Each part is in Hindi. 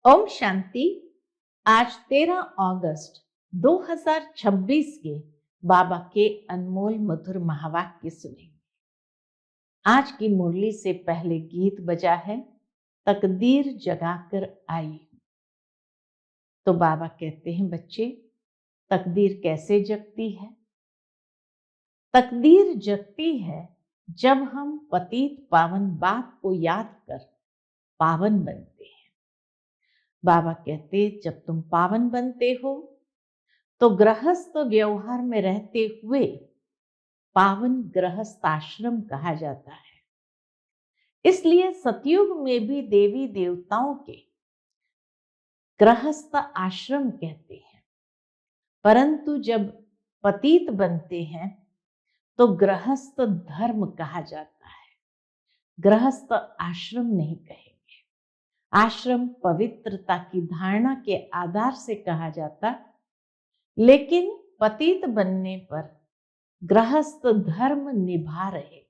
ओम शांति। आज 13 अगस्त 2026 के बाबा के अनमोल मधुर महावाक्य सुनेंगे। आज की मुरली से पहले गीत बजा है, तकदीर जगाकर आई हूं। तो बाबा कहते हैं, बच्चे, तकदीर कैसे जगती है? तकदीर जगती है जब हम पतित पावन बाप को याद कर पावन बनते हैं। बाबा कहते, जब तुम पावन बनते हो तो गृहस्थ व्यवहार में रहते हुए पावन गृहस्थ आश्रम कहा जाता है। इसलिए सतयुग में भी देवी देवताओं के गृहस्थ आश्रम कहते हैं, परंतु जब पतित बनते हैं तो गृहस्थ धर्म कहा जाता है, गृहस्थ आश्रम नहीं कहेंगे। आश्रम पवित्रता की धारणा के आधार से कहा जाता, लेकिन पतित बनने पर गृहस्थ धर्म निभा रहे।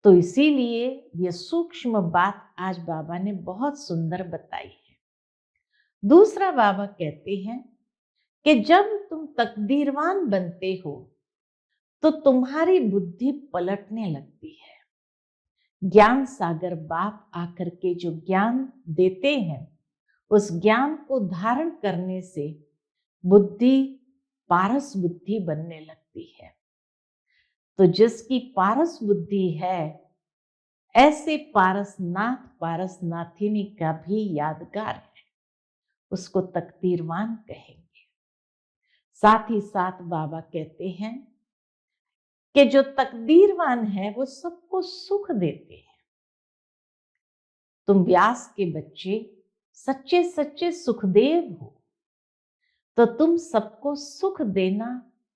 तो इसीलिए ये सूक्ष्म बात आज बाबा ने बहुत सुंदर बताई है। दूसरा बाबा कहते हैं कि जब तुम तकदीरवान बनते हो तो तुम्हारी बुद्धि पलटने लगती है। ज्ञान सागर बाप आकर के जो ज्ञान देते हैं, उस ज्ञान को धारण करने से बुद्धि पारस बुद्धि बनने लगती है। तो जिसकी पारस बुद्धि है, ऐसे पारसनाथ पारसनाथिनी का भी यादगार है, उसको तकदीरवान कहेंगे। साथ ही साथ बाबा कहते हैं कि जो तकदीरवान है वो सबको सुख देते हैं। तुम व्यास के बच्चे सच्चे सच्चे सुखदेव हो, तो तुम सबको सुख देना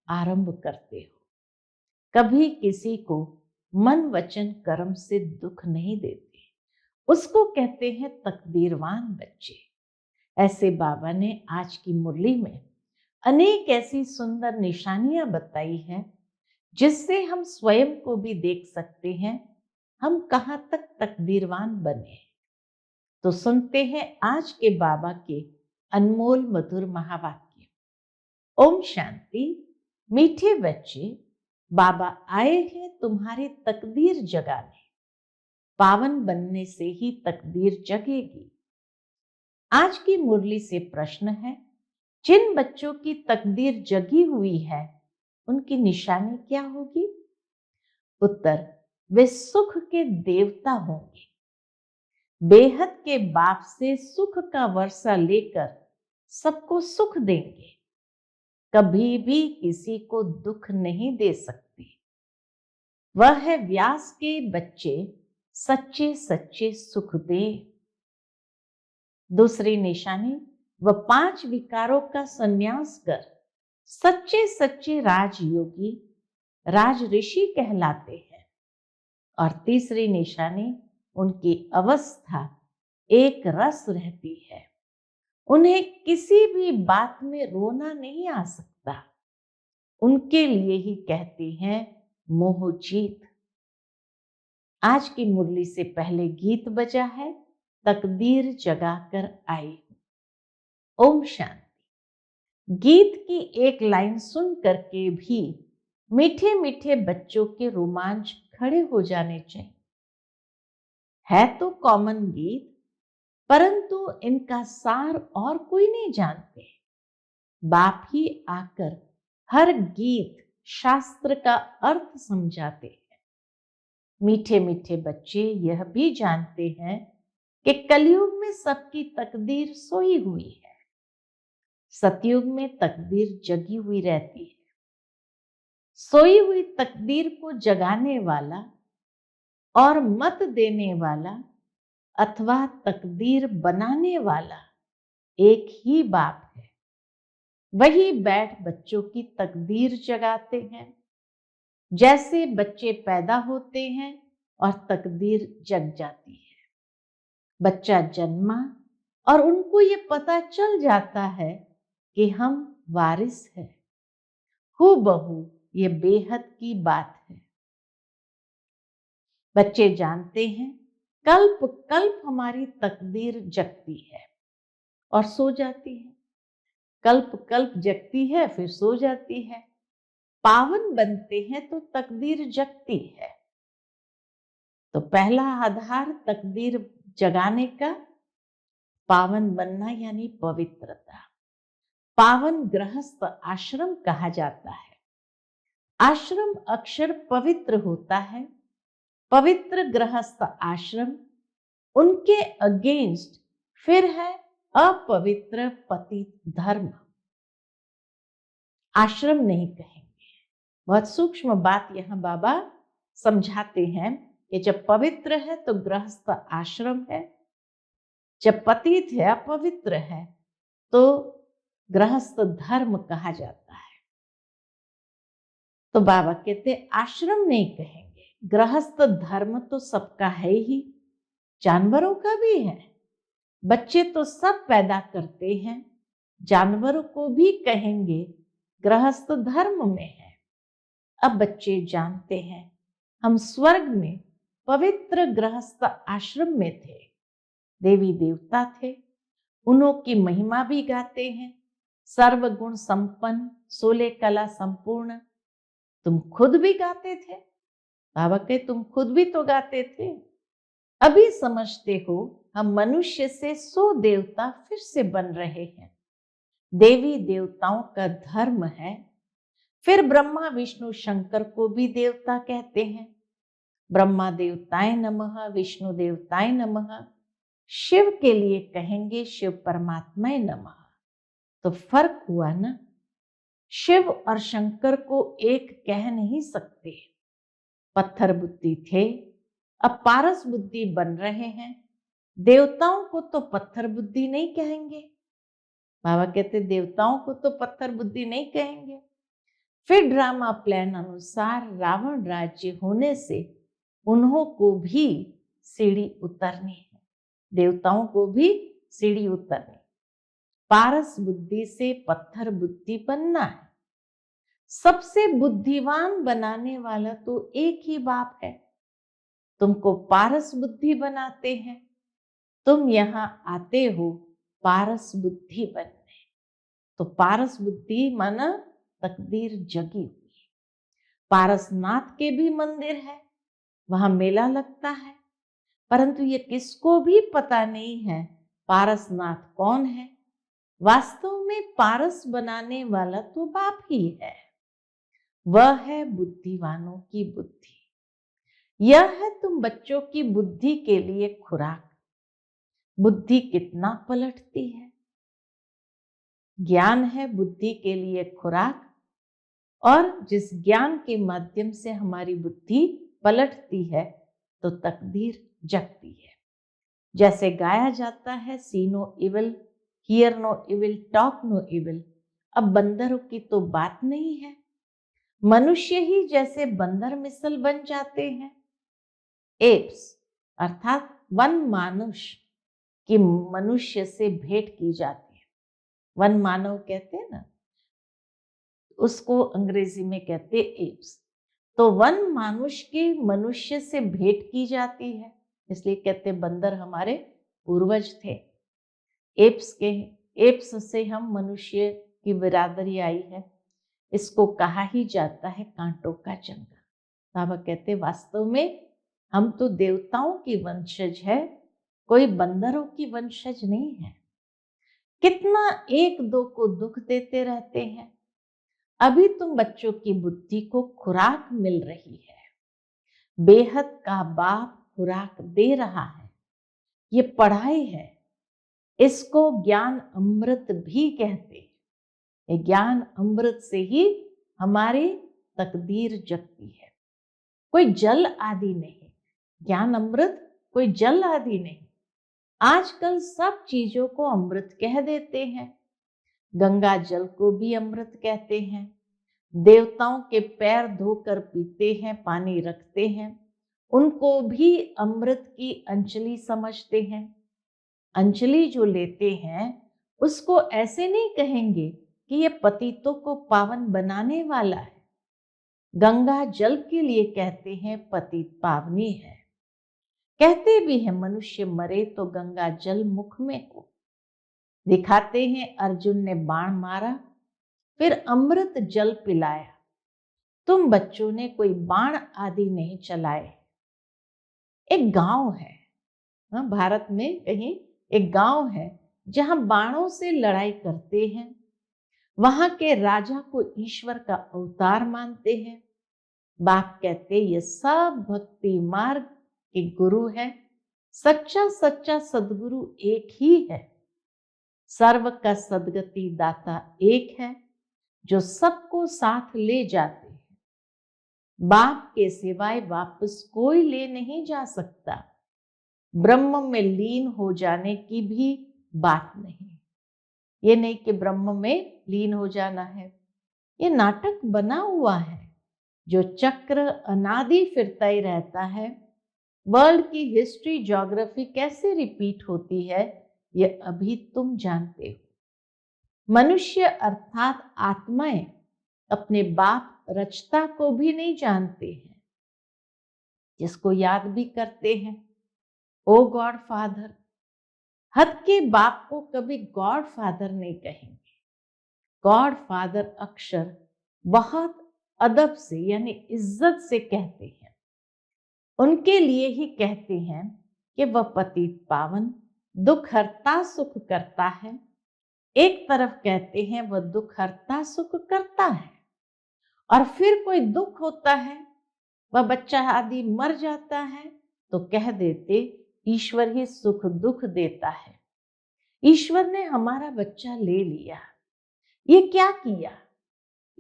आरंभ करते हो। कभी किसी को मन वचन कर्म से दुख नहीं देते, उसको कहते हैं तकदीरवान बच्चे। ऐसे बाबा ने आज की मुरली में अनेक ऐसी सुंदर निशानियां बताई हैं, जिससे हम स्वयं को भी देख सकते हैं हम कहां तक तकदीरवान बने। तो सुनते हैं आज के बाबा के अनमोल मधुर महावाक्य। ओम शांति। मीठे बच्चे, बाबा आए हैं तुम्हारी तकदीर जगाने। पावन बनने से ही तकदीर जगेगी। आज की मुरली से प्रश्न है, जिन बच्चों की तकदीर जगी हुई है उनकी निशानी क्या होगी? उत्तर, वे सुख के देवता होंगे। बेहद के बाप से सुख का वर्षा लेकर सबको सुख देंगे। कभी भी किसी को दुख नहीं दे सकती। वह है व्यास के बच्चे, सच्चे सच्चे सुखदेव। दूसरी निशानी, वह 5 विकारों का संन्यास कर सच्चे सच्चे राजयोगी राज ऋषि कहलाते हैं। और तीसरी निशानी, उनकी अवस्था एक रस रहती है। उन्हें किसी भी बात में रोना नहीं आ सकता। उनके लिए ही कहते हैं मोहजीत। आज की मुरली से पहले गीत बजा है, तकदीर जगाकर आई हूं। ओम शांति। गीत की एक लाइन सुन करके भी मीठे मीठे बच्चों के रोमांच खड़े हो जाने चाहिए। है तो कॉमन गीत, परंतु इनका सार और कोई नहीं जानते। बाप ही आकर हर गीत शास्त्र का अर्थ समझाते हैं। मीठे मीठे बच्चे यह भी जानते हैं कि कलयुग में सबकी तकदीर सोई हुई है, सतयुग में तकदीर जगी हुई रहती है। सोई हुई तकदीर को जगाने वाला और मत देने वाला अथवा तकदीर बनाने वाला एक ही बाप है। वही बैठ बच्चों की तकदीर जगाते हैं। जैसे बच्चे पैदा होते हैं और तकदीर जग जाती है। बच्चा जन्मा और उनको ये पता चल जाता है कि हम वारिस हैं। हूबहू ये बेहद की बात है। बच्चे जानते हैं कल्प कल्प हमारी तकदीर जगती है और सो जाती है। कल्प कल्प जगती है फिर सो जाती है। पावन बनते हैं तो तकदीर जगती है। तो पहला आधार तकदीर जगाने का पावन बनना यानी पवित्रता। पावन गृहस्थ आश्रम कहा जाता है। आश्रम अक्षर पवित्र होता है। पवित्र गृहस्थ आश्रम, उनके अगेंस्ट फिर है अपवित्र पतित धर्म। आश्रम नहीं कहेंगे। बहुत सूक्ष्म बात यहां बाबा समझाते हैं कि जब पवित्र है तो गृहस्थ आश्रम है, जब पतित है अपवित्र है तो गृहस्थ धर्म कहा जाता है। तो बाबा कहते आश्रम नहीं कहेंगे, गृहस्थ धर्म तो सबका है ही, जानवरों का भी है। बच्चे तो सब पैदा करते हैं, जानवरों को भी कहेंगे गृहस्थ धर्म में है। अब बच्चे जानते हैं हम स्वर्ग में पवित्र गृहस्थ आश्रम में थे, देवी देवता थे, उन्हों की महिमा भी गाते हैं। सर्वगुण संपन्न, 16 कला संपूर्ण। तुम खुद भी गाते थे बाबा के, तुम खुद भी तो गाते थे। अभी समझते हो हम मनुष्य से 100 देवता फिर से बन रहे हैं। देवी देवताओं का धर्म है। फिर ब्रह्मा विष्णु शंकर को भी देवता कहते हैं। ब्रह्मा देवताय नमः, विष्णु देवताय नमः। शिव के लिए कहेंगे शिव परमात्माय नमः। तो फर्क हुआ ना, शिव और शंकर को एक कह नहीं सकते। पत्थर बुद्धि थे, अब पारस बुद्धि बन रहे हैं। देवताओं को तो पत्थर बुद्धि नहीं कहेंगे। बाबा कहते देवताओं को तो पत्थर बुद्धि नहीं कहेंगे। फिर ड्रामा प्लान अनुसार रावण राज्य होने से उन्हों को भी सीढ़ी उतरनी है, देवताओं को भी सीढ़ी उतरनी। पारस बुद्धि से पत्थर बुद्धि बनना है। सबसे बुद्धिमान बनाने वाला तो एक ही बाप है। तुमको पारस बुद्धि बनाते हैं, तुम यहां आते हो पारस बुद्धि बनने। तो पारस बुद्धि माना तकदीर जगी हुई। पारसनाथ के भी मंदिर है, वहां मेला लगता है, परंतु ये किसको भी पता नहीं है पारसनाथ कौन है। वास्तव में पारस बनाने वाला तो बाप ही है। वह है बुद्धिवानों की बुद्धि। यह है तुम बच्चों की बुद्धि के लिए खुराक। बुद्धि कितना पलटती है। ज्ञान है बुद्धि के लिए खुराक, और जिस ज्ञान के माध्यम से हमारी बुद्धि पलटती है तो तकदीर जगती है। जैसे गाया जाता है see no evil, hear no evil, talk no evil. अब बंदरों की तो बात नहीं है, मनुष्य ही जैसे बंदर मिसल बन जाते हैं। एप्स अर्थात वन मानुष की मनुष्य से भेंट की जाती है। वन मानव कहते हैं ना, उसको अंग्रेजी में कहते एप्स। तो वन मानुष की मनुष्य से भेंट की जाती है, इसलिए कहते बंदर हमारे पूर्वज थे। एप्स से हम मनुष्य की बिरादरी आई है। इसको कहा ही जाता है कांटों का जंगल। बाबा कहते वास्तव में हम तो देवताओं की वंशज है, कोई बंदरों की वंशज नहीं है। कितना एक दो को दुख देते रहते हैं। अभी तुम बच्चों की बुद्धि को खुराक मिल रही है। बेहद का बाप खुराक दे रहा है। ये पढ़ाई है, इसको ज्ञान अमृत भी कहते हैं। ये ज्ञान अमृत से ही हमारी तकदीर जगती है, कोई जल आदि नहीं। ज्ञान अमृत कोई जल आदि नहीं। आजकल सब चीजों को अमृत कह देते हैं। गंगा जल को भी अमृत कहते हैं। देवताओं के पैर धोकर पीते हैं, पानी रखते हैं, उनको भी अमृत की अंजलि समझते हैं। अंजलि जो लेते हैं उसको ऐसे नहीं कहेंगे कि ये पतितों को पावन बनाने वाला है। गंगा जल के लिए कहते हैं पतित पावनी है। कहते भी हैं मनुष्य मरे तो गंगा जल मुख में हो। दिखाते हैं अर्जुन ने बाण मारा, फिर अमृत जल पिलाया। तुम बच्चों ने कोई बाण आदि नहीं चलाए। एक गांव है, हाँ, भारत में कहीं एक गांव है जहां बाणों से लड़ाई करते हैं। वहां के राजा को ईश्वर का अवतार मानते हैं। बाप कहते ये सब भक्ति मार्ग के गुरु है। सच्चा सच्चा सदगुरु एक ही है। सर्व का सदगति दाता एक है, जो सबको साथ ले जाते हैं। बाप के सिवाय वापस कोई ले नहीं जा सकता। ब्रह्म में लीन हो जाने की भी बात नहीं। ये नहीं कि ब्रह्म में लीन हो जाना है, ये नाटक बना हुआ है जो चक्र अनादि फिरता ही रहता है। वर्ल्ड की हिस्ट्री ज्योग्राफी कैसे रिपीट होती है ये अभी तुम जानते हो। मनुष्य अर्थात आत्माएं अपने बाप रचता को भी नहीं जानते हैं, जिसको याद भी करते हैं ओ गॉड फादर। हद के बाप को कभी गॉड फादर नहीं कहेंगे। गॉड फादर अक्षर बहुत अदब से यानी इज्जत से कहते हैं। उनके लिए ही कहते हैं कि वह पतित पावन, दुख हरता सुख करता है। एक तरफ कहते हैं वह दुख हरता सुख करता है, और फिर कोई दुख होता है, वह बच्चा आदि मर जाता है, तो कह देते ईश्वर ही सुख दुख देता है। ईश्वर ने हमारा बच्चा ले लिया, ये क्या किया?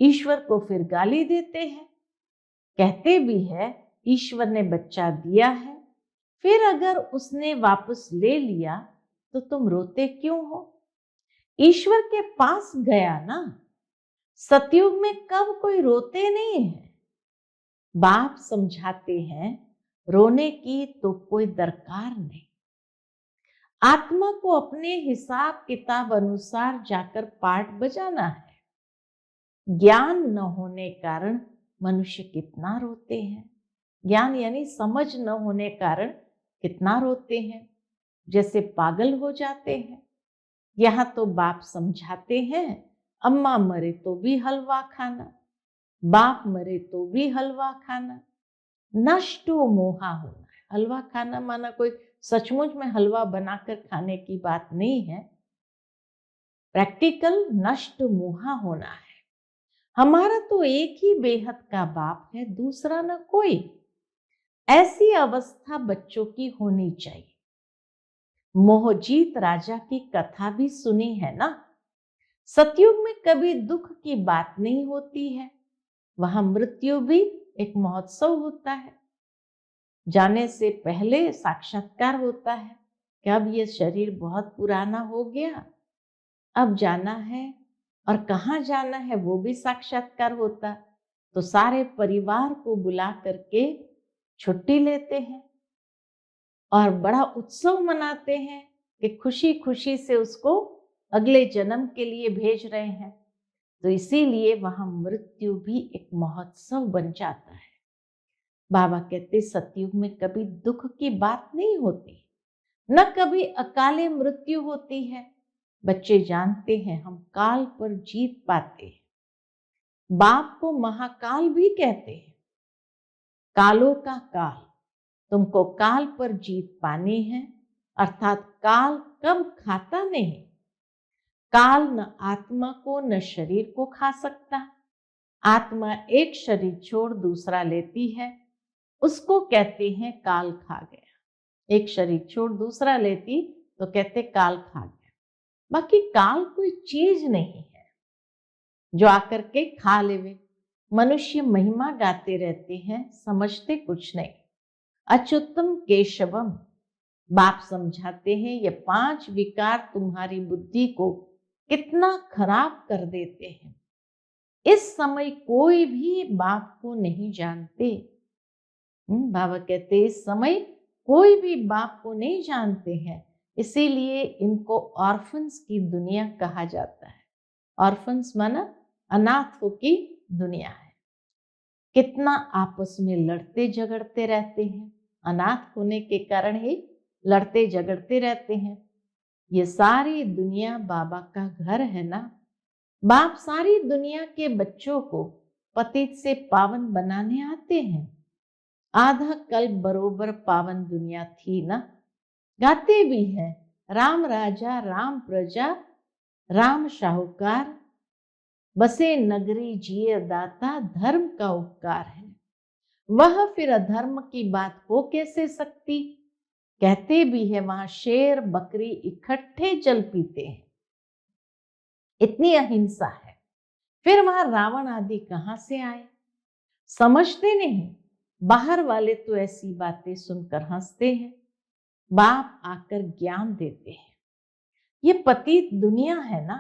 ईश्वर को फिर गाली देते हैं। कहते भी है ईश्वर ने बच्चा दिया है, फिर अगर उसने वापस ले लिया तो तुम रोते क्यों हो? ईश्वर के पास गया ना। सतयुग में कब कोई रोते नहीं है। बाप समझाते हैं रोने की तो कोई दरकार नहीं। आत्मा को अपने हिसाब किताब अनुसार जाकर पाठ बजाना है। ज्ञान न होने कारण मनुष्य कितना रोते हैं। ज्ञान यानी समझ न होने कारण कितना रोते हैं, जैसे पागल हो जाते हैं। यहाँ तो बाप समझाते हैं अम्मा मरे तो भी हलवा खाना, बाप मरे तो भी हलवा खाना। नष्टो मोहा होना है। हलवा खाना माना कोई सचमुच में हलवा बनाकर खाने की बात नहीं है। प्रैक्टिकल नष्ट मोहा होना है। हमारा तो एक ही बेहद का बाप है, दूसरा न कोई। ऐसी अवस्था बच्चों की होनी चाहिए। मोहजीत राजा की कथा भी सुनी है ना। सतयुग में कभी दुख की बात नहीं होती है। वहां मृत्यु भी एक महोत्सव होता है। जाने से पहले साक्षात्कार होता है कि अब ये शरीर बहुत पुराना हो गया, अब जाना है, और कहाँ जाना है वो भी साक्षात्कार होता। तो सारे परिवार को बुला करके छुट्टी लेते हैं और बड़ा उत्सव मनाते हैं कि खुशी खुशी से उसको अगले जन्म के लिए भेज रहे हैं। तो इसीलिए वहां मृत्यु भी एक महोत्सव बन जाता है। बाबा कहते सतयुग में कभी दुख की बात नहीं होती, न कभी अकाले मृत्यु होती है। बच्चे जानते हैं हम काल पर जीत पाते हैं। बाप को महाकाल भी कहते हैं। कालों का काल, तुमको काल पर जीत पानी है, अर्थात काल कब खाता नहीं। काल न आत्मा को न शरीर को खा सकता। आत्मा एक शरीर छोड़ दूसरा लेती है, उसको कहते हैं काल खा गया। एक शरीर छोड़ दूसरा लेती तो कहते काल खा गया। बाकी काल कोई चीज नहीं है जो आकर के खा लेवे। मनुष्य महिमा गाते रहते हैं, समझते कुछ नहीं। अच्युतम केशवम, बाप समझाते हैं ये 5 विकार तुम्हारी बुद्धि को कितना खराब कर देते हैं। इस समय कोई भी बाप को नहीं जानते। बाबा कहते इस समय कोई भी बाप को नहीं जानते हैं, इसीलिए इनको ऑर्फन्स की दुनिया कहा जाता है। ऑर्फन्स माना अनाथों की दुनिया है। कितना आपस में लड़ते झगड़ते रहते हैं, अनाथ होने के कारण ही लड़ते झगड़ते रहते हैं। ये सारी दुनिया बाबा का घर है ना। बाप सारी दुनिया के बच्चों को पतित से पावन बनाने आते हैं। आधा कल्प बरोबर पावन दुनिया थी ना। गाते भी हैं, राम राजा राम प्रजा राम शाहूकार, बसे नगरी जिए दाता धर्म का उपकार है। वह फिर अधर्म की बात हो कैसे सकती। कहते भी है वहां शेर बकरी इकट्ठे जल पीते हैं, इतनी अहिंसा है। फिर वहां रावण आदि कहां से आए। समझते नहीं, बाहर वाले तो ऐसी बातें सुनकर हंसते हैं। बाप आकर ज्ञान देते हैं। ये पतित दुनिया है ना,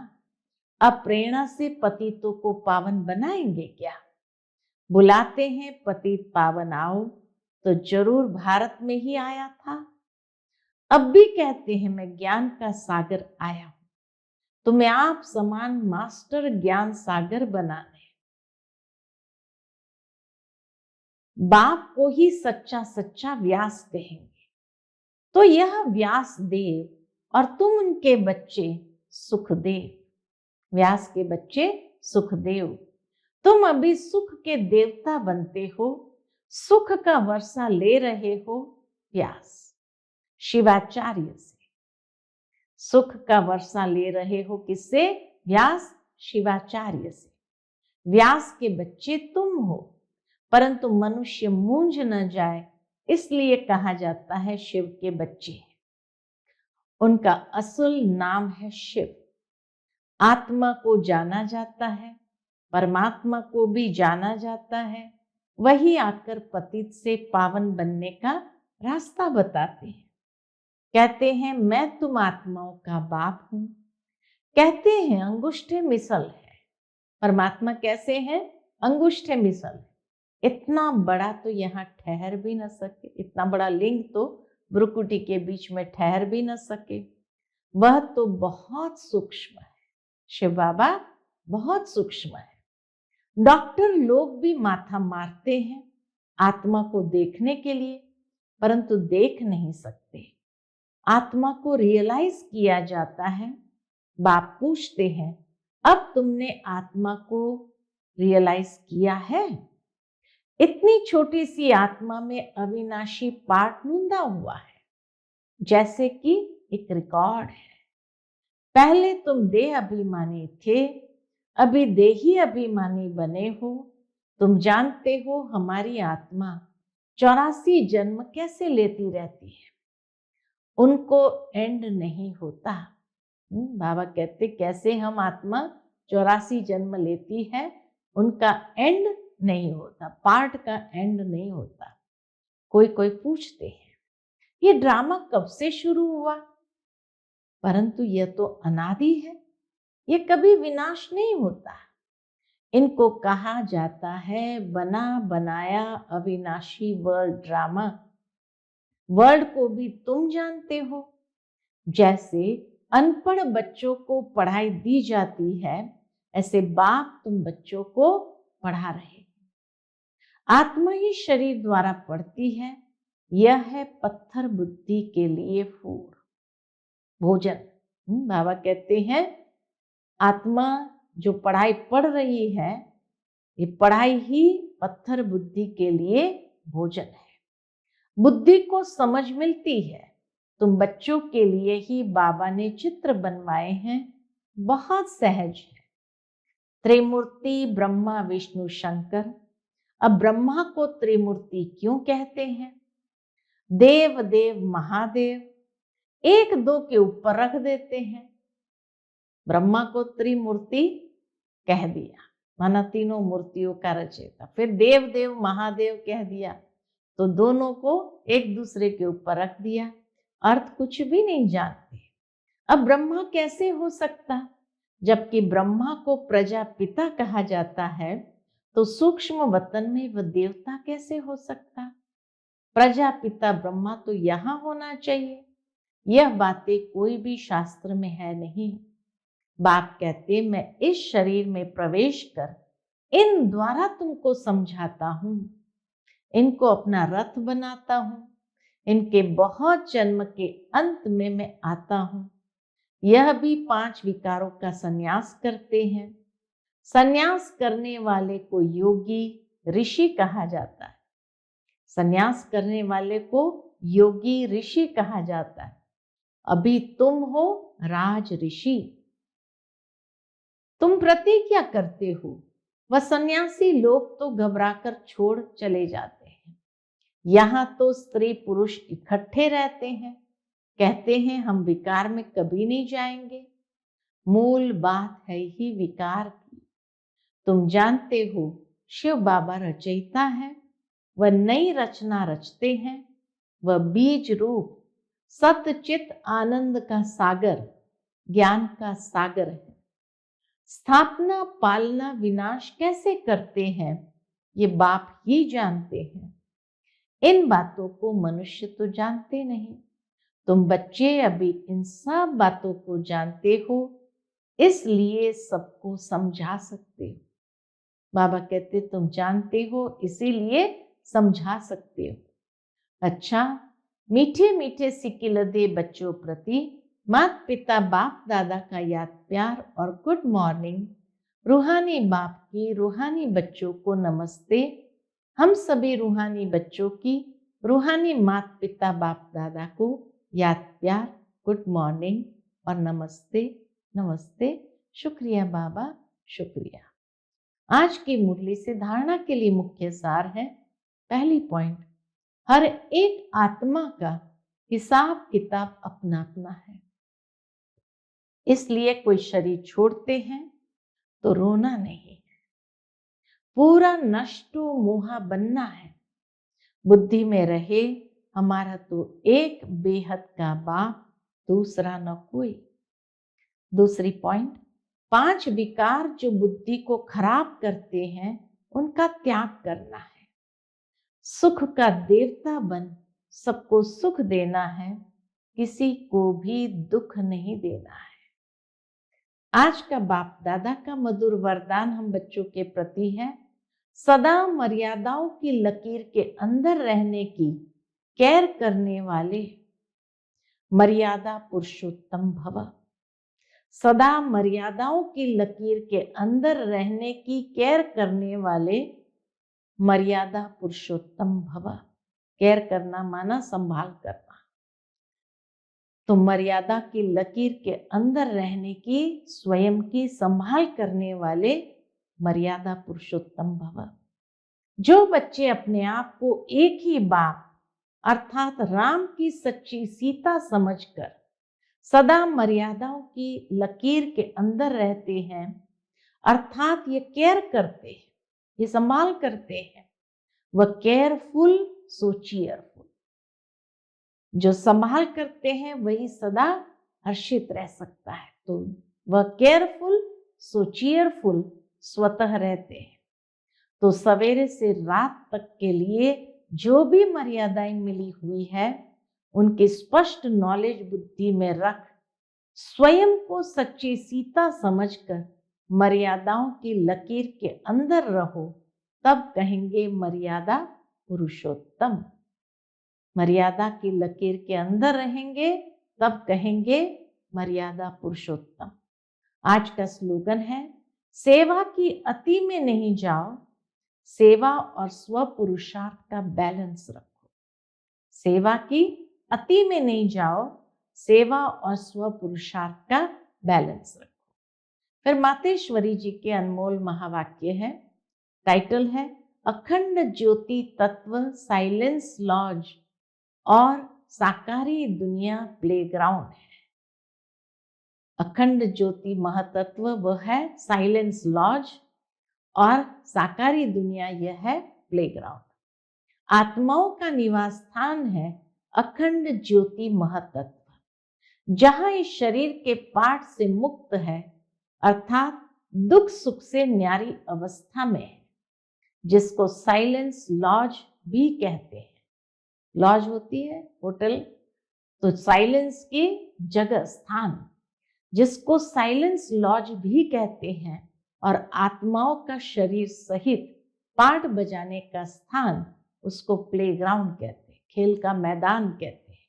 अब प्रेरणा से पतितों को पावन बनाएंगे क्या। बुलाते हैं पतित पावन आओ, तो जरूर भारत में ही आया था। अब भी कहते हैं मैं ज्ञान का सागर आया हूं, तुम्हें आप समान मास्टर ज्ञान सागर बनाने। बाप को ही सच्चा सच्चा व्यास कहेंगे, तो यह व्यास देव और तुम उनके बच्चे सुखदेव। व्यास के बच्चे सुखदेव, तुम अभी सुख के देवता बनते हो, सुख का वर्षा ले रहे हो व्यास शिवाचार्य से। सुख का वर्षा ले रहे हो किससे, व्यास शिवाचार्य से। व्यास के बच्चे तुम हो, परंतु मनुष्य मूंझ न जाए इसलिए कहा जाता है शिव के बच्चे हैं। उनका असल नाम है शिव। आत्मा को जाना जाता है, परमात्मा को भी जाना जाता है। वही आकर पतित से पावन बनने का रास्ता बताते हैं। कहते हैं मैं तुम आत्माओं का बाप हूं। कहते हैं अंगुष्ठे मिसल है। परमात्मा कैसे हैं, अंगुष्ठे मिसल है। इतना बड़ा तो यहाँ ठहर भी न सके, इतना बड़ा लिंग तो भ्रुकुटी के बीच में ठहर भी न सके। वह तो बहुत सूक्ष्म है। शिव बाबा बहुत सूक्ष्म है। डॉक्टर लोग भी माथा मारते हैं आत्मा को देखने के लिए, परंतु देख नहीं सकते। आत्मा को रियलाइज किया जाता है। बाप पूछते हैं अब तुमने आत्मा को रियलाइज किया है। इतनी छोटी सी आत्मा में अविनाशी पार्ट नूंदा हुआ है, जैसे कि एक रिकॉर्ड है। पहले तुम देह अभिमानी थे, अभी देही अभिमानी बने हो। तुम जानते हो हमारी आत्मा 84 जन्म कैसे लेती रहती है, उनको एंड नहीं होता। बाबा कहते कैसे हम आत्मा 84 जन्म लेती है, उनका एंड नहीं होता, पार्ट का एंड नहीं होता। कोई कोई पूछते हैं ये ड्रामा कब से शुरू हुआ, परंतु यह तो अनादि है, ये कभी विनाश नहीं होता। इनको कहा जाता है बना बनाया अविनाशी वर्ल्ड ड्रामा। वर्ल्ड को भी तुम जानते हो। जैसे अनपढ़ बच्चों को पढ़ाई दी जाती है, ऐसे बाप तुम बच्चों को पढ़ा रहे हैं। आत्मा ही शरीर द्वारा पढ़ती है। यह है पत्थर बुद्धि के लिए फूड, भोजन। बाबा कहते हैं आत्मा जो पढ़ाई पढ़ रही है, ये पढ़ाई ही पत्थर बुद्धि के लिए भोजन है। बुद्धि को समझ मिलती है। तुम बच्चों के लिए ही बाबा ने चित्र बनवाए हैं, बहुत सहज है। त्रिमूर्ति ब्रह्मा विष्णु शंकर। अब ब्रह्मा को त्रिमूर्ति क्यों कहते हैं? देव देव महादेव एक दो के ऊपर रख देते हैं। ब्रह्मा को त्रिमूर्ति कह दिया, माना तीनों मूर्तियों का रचयिता। फिर देव देव महादेव कह दिया, तो दोनों को एक दूसरे के ऊपर रख दिया। अर्थ कुछ भी नहीं जानते। अब ब्रह्मा कैसे हो सकता, जबकि ब्रह्मा को प्रजापिता कहा जाता है, तो सूक्ष्म वतन में वह देवता कैसे हो सकता? प्रजापिता ब्रह्मा तो यहां होना चाहिए। यह बातें कोई भी शास्त्र में है नहीं। बाप कहते मैं इस शरीर में प्रवेश कर इन द्वारा तुमको समझाता हूं, इनको अपना रथ बनाता हूं। इनके बहुत जन्म के अंत में मैं आता हूँ। यह भी 5 विकारों का संन्यास करते हैं। संन्यास करने वाले को योगी ऋषि कहा जाता है। संन्यास करने वाले को योगी ऋषि कहा जाता है। अभी तुम हो राज ऋषि। तुम प्रतिज्ञा करते हो। वह सन्यासी लोग तो घबराकर छोड़ चले जाते हैं। यहाँ तो स्त्री पुरुष इकट्ठे रहते हैं, कहते हैं हम विकार में कभी नहीं जाएंगे। मूल बात है ही विकार की। तुम जानते हो शिव बाबा रचयिता है, वह नई रचना रचते हैं। वह बीज रूप सतचित आनंद का सागर, ज्ञान का सागर है। स्थापना पालना विनाश कैसे करते हैं ये बाप ही जानते हैं। इन बातों को मनुष्य तो जानते नहीं। तुम बच्चे अभी इन सब बातों को जानते हो, इसलिए सबको समझा सकते हो। बाबा कहते तुम जानते हो इसीलिए समझा सकते हो। अच्छा, मीठे मीठे सिकिलदे बच्चों प्रति माता पिता बाप दादा का याद प्यार और गुड मॉर्निंग। रूहानी बाप की रूहानी बच्चों को नमस्ते। हम सभी रूहानी बच्चों की रूहानी माता पिता बाप दादा को याद प्यार, गुड मॉर्निंग और नमस्ते नमस्ते। शुक्रिया बाबा, शुक्रिया। आज की मुरली से धारणा के लिए मुख्य सार है। पहली पॉइंट, हर एक आत्मा का हिसाब किताब अपना अपना है, इसलिए कोई शरीर छोड़ते हैं तो रोना नहीं है। पूरा नष्टो मोहा बनना है। बुद्धि में रहे हमारा तो एक बेहद का बाप, दूसरा न कोई। दूसरी पॉइंट, 5 विकार जो बुद्धि को खराब करते हैं उनका त्याग करना है। सुख का देवता बन सबको सुख देना है, किसी को भी दुख नहीं देना है। आज का बाप दादा का मधुर वरदान हम बच्चों के प्रति है, सदा मर्यादाओं की लकीर के अंदर रहने की केयर करने वाले मर्यादा पुरुषोत्तम भव। सदा मर्यादाओं की लकीर के अंदर रहने की केयर करने वाले मर्यादा पुरुषोत्तम भव। केयर करना माना संभाल करना। तो मर्यादा की लकीर के अंदर रहने की, स्वयं की संभाल करने वाले मर्यादा पुरुषोत्तम भव। जो बच्चे अपने आप को एक ही बाप अर्थात राम की सच्ची सीता समझकर सदा मर्यादाओं की लकीर के अंदर रहते हैं, अर्थात ये केयर करते हैं, ये संभाल करते हैं, वह केयरफुल सो चीयरफुल। जो संभाल करते हैं वही सदा हर्षित रह सकता है। तो वह केयरफुल सो चीयरफुल स्वतः रहते हैं। तो सवेरे से रात तक के लिए जो भी मर्यादाएं मिली हुई है उनकी स्पष्ट नॉलेज बुद्धि में रख स्वयं को सच्ची सीता समझकर मर्यादाओं की लकीर के अंदर रहो, तब कहेंगे मर्यादा पुरुषोत्तम। मर्यादा की लकीर के अंदर रहेंगे तब कहेंगे मर्यादा पुरुषोत्तम। आज का स्लोगन है, सेवा की अति में नहीं जाओ, सेवा और स्व पुरुषार्थ का बैलेंस रखो। सेवा की अति में नहीं जाओ, सेवा और स्व पुरुषार्थ का बैलेंस रखो। फिर मातेश्वरी जी के अनमोल महावाक्य है। टाइटल है अखंड ज्योति तत्व साइलेंस लॉज और साकारी दुनिया प्लेग्राउंड है। अखंड ज्योति महातत्व वह है साइलेंस लॉज और साकारी दुनिया यह है प्लेग्राउंड। आत्माओं का निवास स्थान है अखंड ज्योति महातत्व, जहां इस शरीर के पाठ से मुक्त है, अर्थात दुख सुख से न्यारी अवस्था में है, जिसको साइलेंस लॉज भी कहते हैं। लॉज होती है होटल, तो साइलेंस की जगह स्थान जिसको साइलेंस लॉज भी कहते हैं, और आत्माओं का शरीर सहित पाठ बजाने का स्थान उसको प्लेग्राउंड कहते हैं, खेल का मैदान कहते हैं।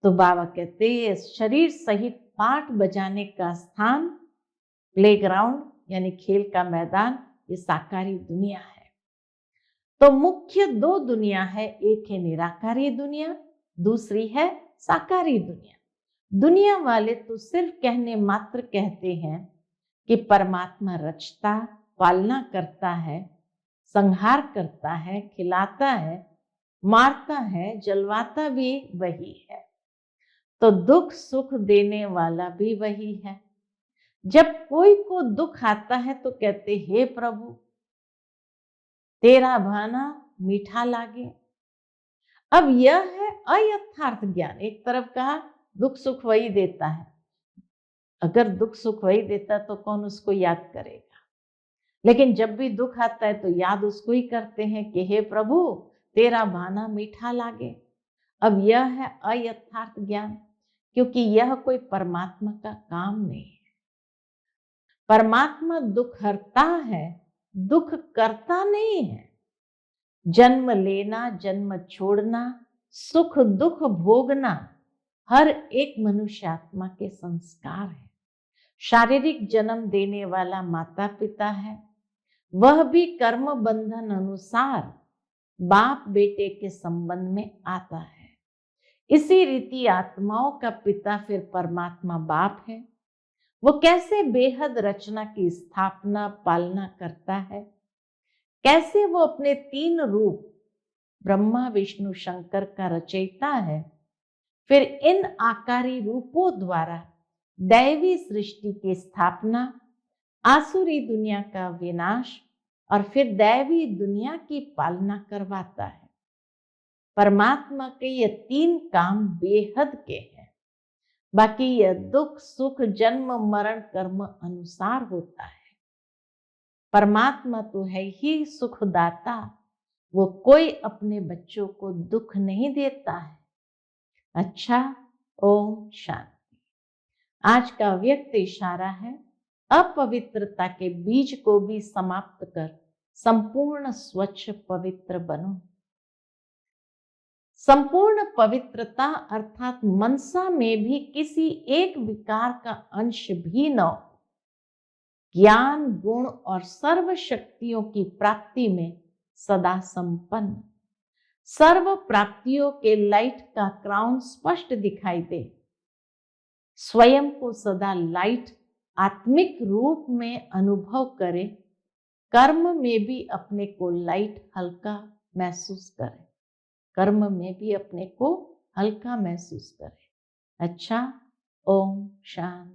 तो बाबा कहते हैं शरीर सहित पाठ बजाने का स्थान प्लेग्राउंड यानी खेल का मैदान, ये साकारी दुनिया है। तो मुख्य दो दुनिया है, एक है निराकारी दुनिया, दूसरी है साकारी दुनिया। दुनिया वाले तो सिर्फ कहने मात्र कहते हैं कि परमात्मा रचता, पालना करता है, संहार करता है, खिलाता है, मारता है, जलवाता भी वही है, तो दुख सुख देने वाला भी वही है। जब कोई को दुख आता है तो कहते हे प्रभु तेरा भाना मीठा लागे। अब यह है अयथार्थ ज्ञान। एक तरफ कहा दुख सुख वही देता है, अगर दुख सुख वही देता तो कौन उसको याद करेगा, लेकिन जब भी दुख आता है तो याद उसको ही करते हैं कि हे प्रभु तेरा भाना मीठा लागे। अब यह है अयथार्थ ज्ञान, क्योंकि यह कोई परमात्मा का काम नहीं है। परमात्मा दुख हरता है, दुख करता नहीं है। जन्म लेना, जन्म छोड़ना, सुख दुख भोगना हर एक मनुष्य आत्मा के संस्कार है। शारीरिक जन्म देने वाला माता पिता है, वह भी कर्म बंधन अनुसार बाप बेटे के संबंध में आता है। इसी रीति आत्माओं का पिता फिर परमात्मा बाप है। वो कैसे बेहद रचना की स्थापना पालना करता है, कैसे वो अपने तीन रूप ब्रह्मा विष्णु शंकर का रचयिता है, फिर इन आकारी रूपों द्वारा दैवी सृष्टि की स्थापना, आसुरी दुनिया का विनाश और फिर दैवी दुनिया की पालना करवाता है। परमात्मा के ये तीन काम बेहद के हैं। बाकी यह दुख सुख जन्म मरण कर्म अनुसार होता है। परमात्मा तो है ही सुखदाता, वो कोई अपने बच्चों को दुख नहीं देता है। अच्छा, ओम शांति। आज का व्यक्त इशारा है अपवित्रता के बीज को भी समाप्त कर संपूर्ण स्वच्छ पवित्र बनो। संपूर्ण पवित्रता अर्थात मनसा में भी किसी एक विकार का अंश भी न हो। ज्ञान गुण और सर्व शक्तियों की प्राप्ति में सदा संपन्न, सर्व प्राप्तियों के लाइट का क्राउन स्पष्ट दिखाई दे। स्वयं को सदा लाइट आत्मिक रूप में अनुभव करे। कर्म में भी अपने को लाइट हल्का महसूस करे। कर्म में भी अपने को हल्का महसूस करे। अच्छा, ओम शांति।